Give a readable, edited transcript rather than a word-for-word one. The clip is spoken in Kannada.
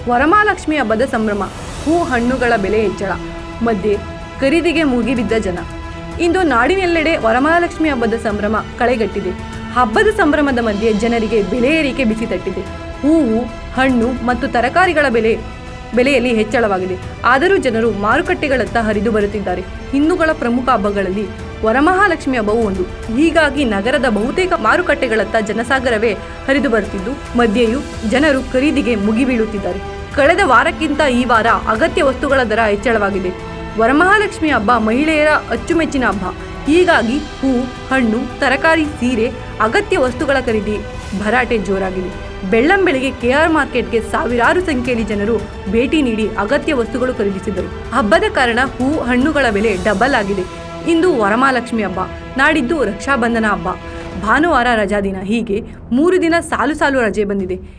ವರಮಹಾಲಕ್ಷ್ಮಿ ಹಬ್ಬದ ಸಂಭ್ರಮ, ಹೂ ಹಣ್ಣುಗಳ ಬೆಲೆ ಹೆಚ್ಚಳ ಮಧ್ಯೆ ಖರೀದಿಗೆ ಮುಗಿಬಿದ್ದ ಜನ. ಇಂದು ನಾಡಿನೆಲ್ಲೆಡೆ ವರಮಹಾಲಕ್ಷ್ಮಿ ಹಬ್ಬದ ಸಂಭ್ರಮ ಕಳೆಗಟ್ಟಿದೆ. ಹಬ್ಬದ ಸಂಭ್ರಮದ ಮಧ್ಯೆ ಜನರಿಗೆ ಬೆಲೆ ಏರಿಕೆ ಬಿಸಿ ತಟ್ಟಿದೆ. ಹೂವು, ಹಣ್ಣು ಮತ್ತು ತರಕಾರಿಗಳ ಬೆಲೆಯಲ್ಲಿ ಹೆಚ್ಚಳವಾಗಿದೆ. ಆದರೂ ಜನರು ಮಾರುಕಟ್ಟೆಗಳತ್ತ ಹರಿದು ಬರುತ್ತಿದ್ದಾರೆ. ಹಿಂದೂಗಳ ಪ್ರಮುಖ ಹಬ್ಬಗಳಲ್ಲಿ ವರಮಹಾಲಕ್ಷ್ಮಿ ಹಬ್ಬವು ಒಂದು. ಹೀಗಾಗಿ ನಗರದ ಬಹುತೇಕ ಮಾರುಕಟ್ಟೆಗಳತ್ತ ಜನಸಾಗರವೇ ಹರಿದು ಬರುತ್ತಿದ್ದು, ಮಧ್ಯೆಯೂ ಜನರು ಖರೀದಿಗೆ ಮುಗಿಬೀಳುತ್ತಿದ್ದಾರೆ. ಕಳೆದ ವಾರಕ್ಕಿಂತ ಈ ವಾರ ಅಗತ್ಯ ವಸ್ತುಗಳ ದರ ಹೆಚ್ಚಳವಾಗಿದೆ. ವರಮಹಾಲಕ್ಷ್ಮಿ ಹಬ್ಬ ಮಹಿಳೆಯರ ಅಚ್ಚುಮೆಚ್ಚಿನ ಹಬ್ಬ. ಹೀಗಾಗಿ ಹೂ, ಹಣ್ಣು, ತರಕಾರಿ, ಸೀರೆ, ಅಗತ್ಯ ವಸ್ತುಗಳ ಖರೀದಿ ಭರಾಟೆ ಜೋರಾಗಿದೆ. ಬೆಳ್ಳಂಬೆಳಿಗ್ಗೆ ಕೆಆರ್ ಮಾರ್ಕೆಟ್ಗೆ ಸಾವಿರಾರು ಸಂಖ್ಯೆಯಲ್ಲಿ ಜನರು ಭೇಟಿ ನೀಡಿ ಅಗತ್ಯ ವಸ್ತುಗಳು ಖರೀದಿಸಿದರು. ಹಬ್ಬದ ಕಾರಣ ಹೂ, ಹಣ್ಣುಗಳ ಬೆಲೆ ಡಬಲ್ ಆಗಿದೆ. ಇಂದು ವರಮಹಾಲಕ್ಷ್ಮಿ ಹಬ್ಬ, ನಾಡಿದ್ದು ರಕ್ಷಾಬಂಧನ ಹಬ್ಬ, ಭಾನುವಾರ ರಜಾ ದಿನ. ಹೀಗೆ 3 ದಿನ ಸಾಲು ರಜೆ ಬಂದಿದೆ.